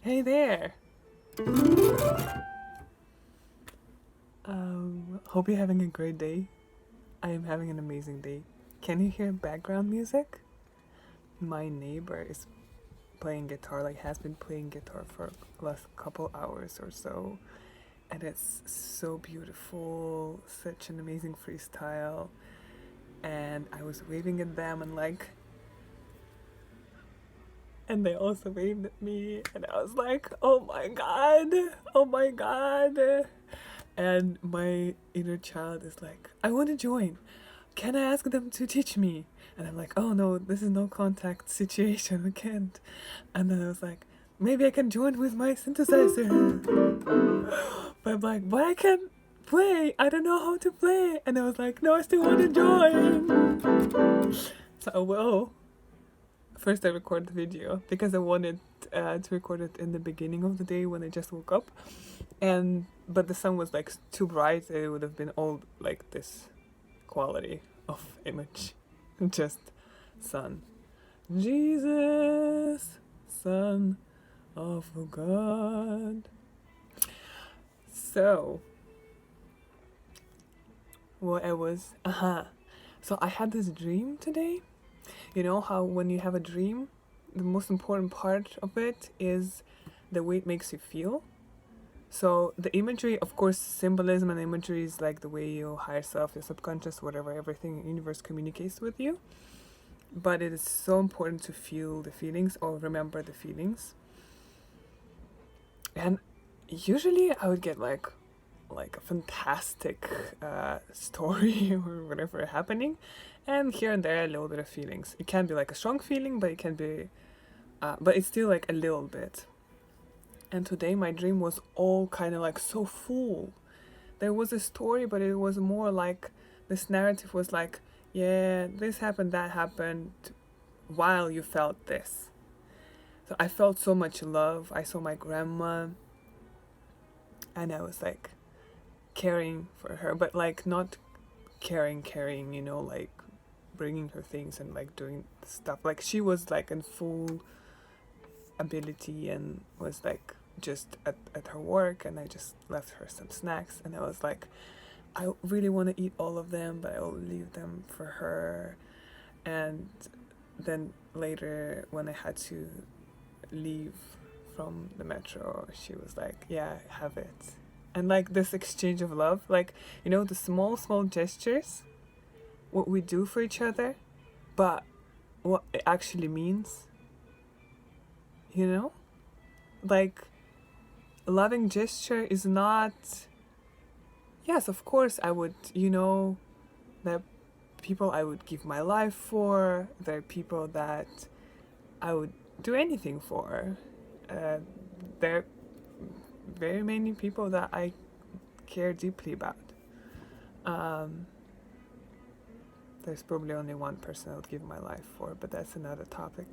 Hey there. Hope you're having a great day. I am having an amazing day. Can you hear background music? My neighbor is playing guitar, like has been playing guitar for the last couple hours or so. And it's so beautiful, such an amazing freestyle. And I was waving at them and they also waved at me and I was like, oh my god, oh my god. And my inner child is like, I want to join. Can I ask them to teach me? And I'm like, oh no, this is no contact situation, we can't. And then I was like, maybe I can join with my synthesizer. But I'm like, but I can't play, I don't know how to play. And I was like, no, I still want to join. So, well, first I record the video because I wanted to record it in the beginning of the day when I just woke up, but the sun was like too bright. It would have been all like this quality of image, just sun, Jesus, Son of God. So what I was, so I had this dream today. You know how when you have a dream, the most important part of it is the way it makes you feel. So the imagery, of course, symbolism and imagery is like the way your higher self, your subconscious, whatever, everything in the universe communicates with you. But it is so important to feel the feelings or remember the feelings. And usually I would get like a fantastic story or whatever happening, and here and there a little bit of feelings. It can be like a strong feeling, but it can be but it's still like a little bit. And today my dream was all kind of like so full. There was a story, but it was more like this narrative was like, yeah, this happened, that happened, while you felt this. So I felt so much love. I saw my grandma and I was like caring for her, but like not caring, you know, like bringing her things and like doing stuff. Like she was like in full ability and was like just at her work, and I just left her some snacks and I was like, I really want to eat all of them, but I will leave them for her. And then later when I had to leave from the metro, she was like, yeah, have it. And like this exchange of love, like, you know, the small gestures, what we do for each other, but what it actually means, you know, like loving gesture is not, yes, of course I would, you know, there are people I would give my life for, there are people that I would do anything for, there are very many people that I care deeply about. There's probably only one person I would give my life for, but that's another topic.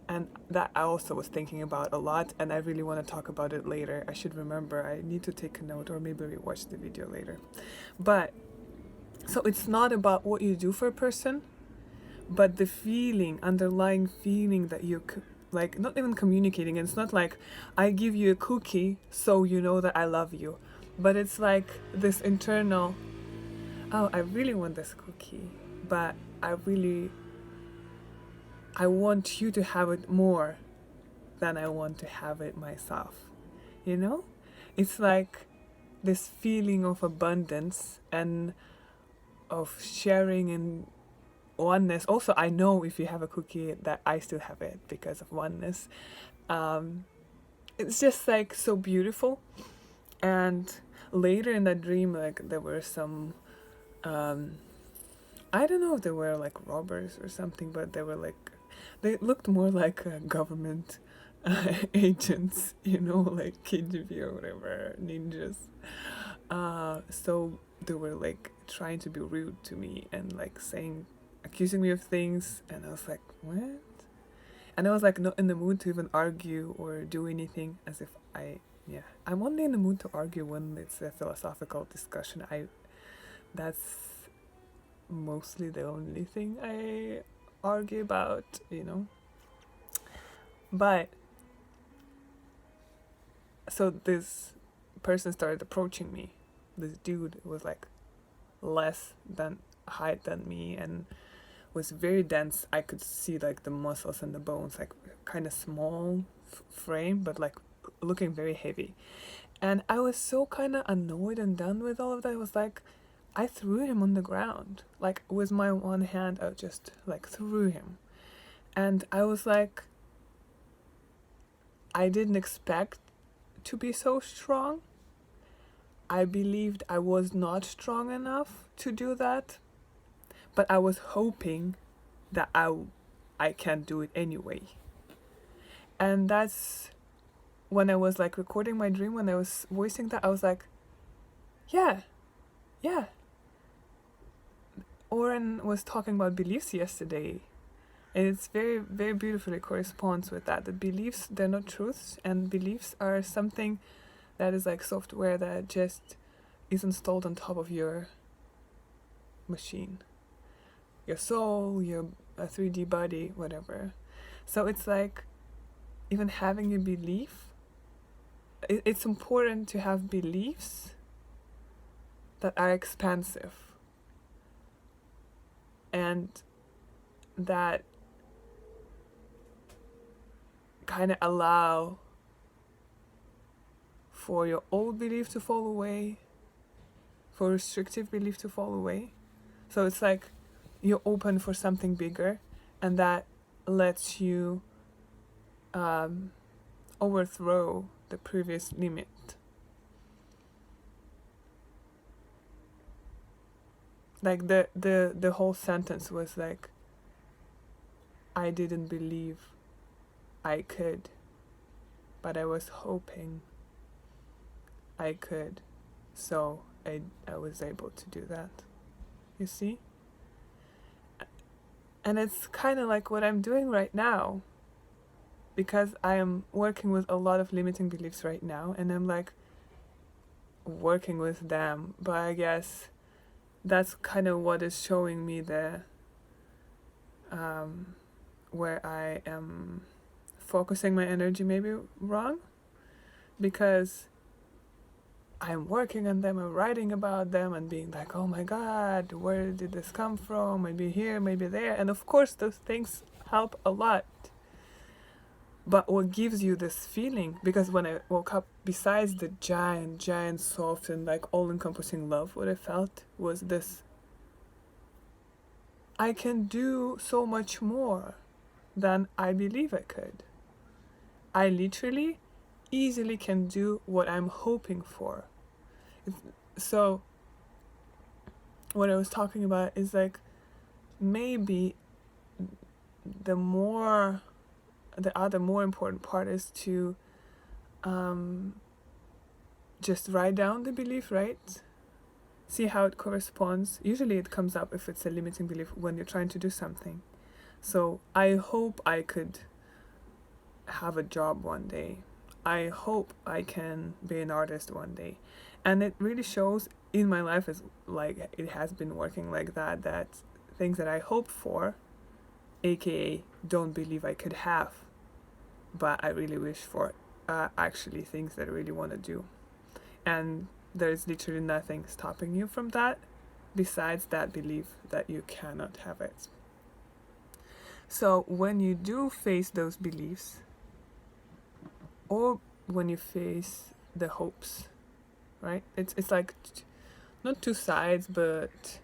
And that I also was thinking about a lot, and I really want to talk about it later. I should remember, I need to take a note, or maybe we watch the video later. But, so it's not about what you do for a person, but the feeling, underlying feeling that you like, not even communicating. It's not like I give you a cookie so you know that I love you, but it's like this internal, oh, I really want this cookie, but I want you to have it more than I want to have it myself. You know? It's like this feeling of abundance and of sharing and oneness. Also, I know if you have a cookie that I still have it because of oneness. It's just like so beautiful. And later in that dream, like there were some, I don't know if they were like robbers or something, but they were like, they looked more like government agents, you know, like KGB or whatever, ninjas. So they were like trying to be rude to me and like accusing me of things, and I was like, what? And I was like not in the mood to even argue or do anything, as if I'm only in the mood to argue when it's a philosophical discussion. That's mostly the only thing I argue about, you know. But so this person started approaching me. This dude was like less than height than me and was very dense. I could see like the muscles and the bones, like kind of small frame, but like looking very heavy. And I was so kind of annoyed and done with all of that. It was like I threw him on the ground. Like with my one hand, I just like threw him. And I was like, I didn't expect to be so strong. I believed I was not strong enough to do that, but I was hoping that I can do it anyway. And that's when I was like recording my dream, when I was voicing that, I was like, yeah. Oren was talking about beliefs yesterday, and it's very, very beautifully corresponds with that. The beliefs, they're not truths, and beliefs are something that is like software that just is installed on top of your machine. Your soul, your 3D body, whatever. So it's like, even having a belief, it's important to have beliefs that are expansive and that kind of allow for your old belief to fall away, for restrictive belief to fall away. So it's like you're open for something bigger, and that lets you overthrow the previous limit. Like the whole sentence was like, I didn't believe I could, but I was hoping I could, so I was able to do that. You see? And it's kind of like what I'm doing right now, because I am working with a lot of limiting beliefs right now, and I'm like working with them, but I guess that's kind of what is showing me the where I am focusing my energy maybe wrong, because I'm working on them and writing about them and being like, oh my god, where did this come from? Maybe here, maybe there. And of course those things help a lot. But what gives you this feeling, because when I woke up, besides the giant, soft and like all-encompassing love, what I felt was this, I can do so much more than I believe I could. I literally easily can do what I'm hoping for. So what I was talking about is like, maybe the other more important part is to just write down the belief, right? See how it corresponds. Usually it comes up if it's a limiting belief when you're trying to do something. So I hope I could have a job one day. I hope I can be an artist one day. And it really shows in my life as like it has been working like that, that things that I hope for, aka don't believe I could have, but I really wish for, actually things that I really want to do. And there's literally nothing stopping you from that besides that belief that you cannot have it. So when you do face those beliefs, or when you face the hopes, right? It's like not two sides, but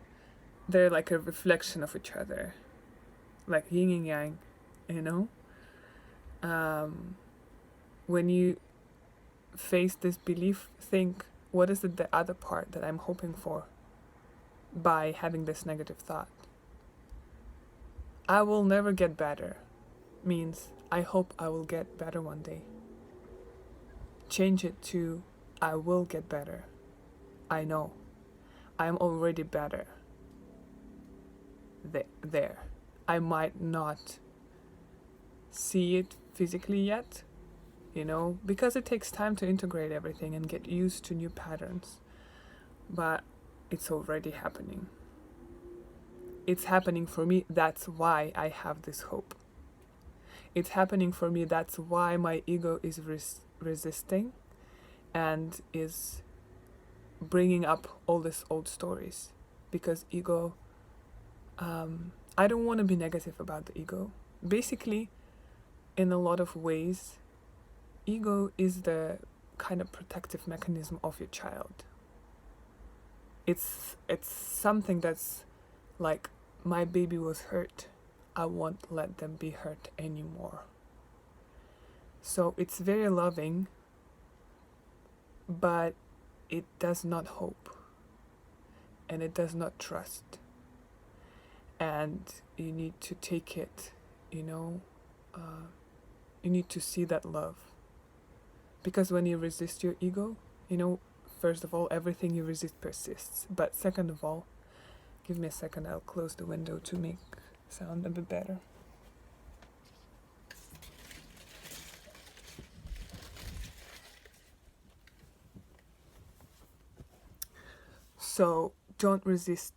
they're like a reflection of each other, like yin and yang, you know? When you face this belief, think, what is the other part that I'm hoping for by having this negative thought? I will never get better means I hope I will get better one day. Change it to I will get better. I know. I'm already better. There. I might not see it physically yet, you know, because it takes time to integrate everything and get used to new patterns. But it's already happening. It's happening for me. That's why I have this hope. It's happening for me. That's why my ego is resisting and is bringing up all these old stories. Because ego, I don't want to be negative about the ego. Basically, in a lot of ways, ego is the kind of protective mechanism of your child. It's something that's like, my baby was hurt, I won't let them be hurt anymore. So it's very loving, but it does not hope and it does not trust. And you need to take it, you need to see that love. Because when you resist your ego, first of all, everything you resist persists. But second of all, give me a second, I'll close the window to make sound a bit better. So don't resist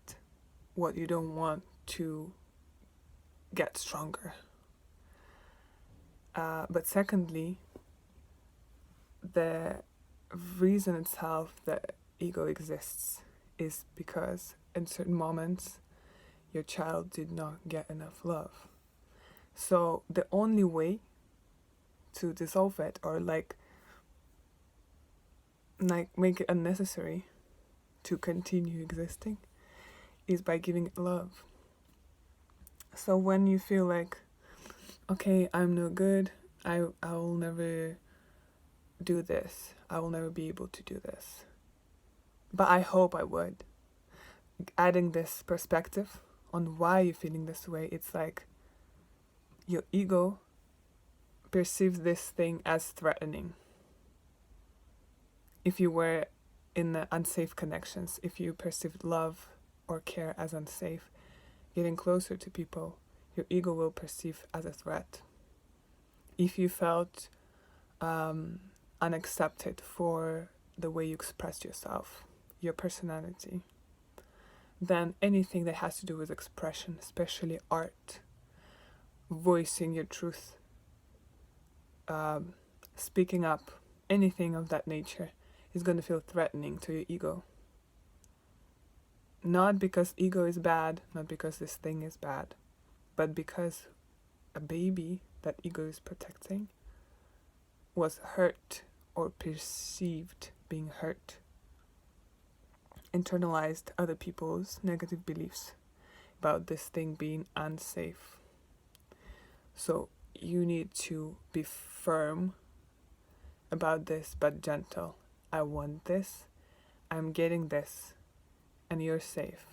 what you don't want to get stronger. But secondly, the reason itself that ego exists is because in certain moments your child did not get enough love. So the only way to dissolve it, or like make it unnecessary to continue existing, is by giving it love. So when you feel like, okay, I'm no good, I will never do this, I will never be able to do this, but I hope I would. Adding this perspective on why you're feeling this way, it's like your ego perceives this thing as threatening. If you were in the unsafe connections, if you perceived love or care as unsafe, getting closer to people, your ego will perceive as a threat. If you felt unaccepted for the way you expressed yourself, your personality, then anything that has to do with expression, especially art, voicing your truth, speaking up, anything of that nature is going to feel threatening to your ego. Not because ego is bad, not because this thing is bad, but because a baby that ego is protecting was hurt or perceived being hurt, internalized other people's negative beliefs about this thing being unsafe. So you need to be firm about this, but gentle. I want this, I'm getting this, and you're safe.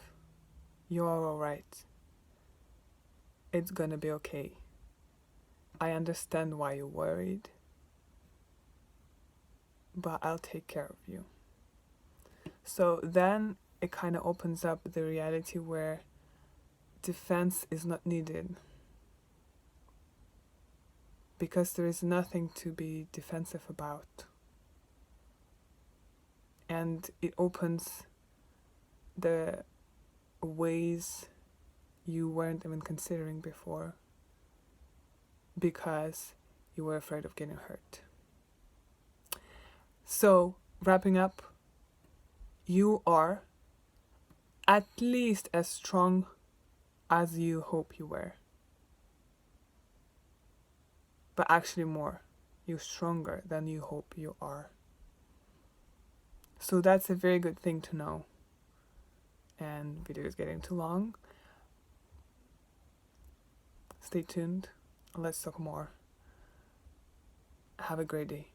You're alright. It's gonna be okay. I understand why you're worried, but I'll take care of you. So then it kind of opens up the reality where defense is not needed, because there is nothing to be defensive about. And it opens the ways you weren't even considering before, because you were afraid of getting hurt. So, wrapping up, you are at least as strong as you hope you were. But actually more. You're stronger than you hope you are. So that's a very good thing to know. And video is getting too long. Stay tuned. Let's talk more. Have a great day.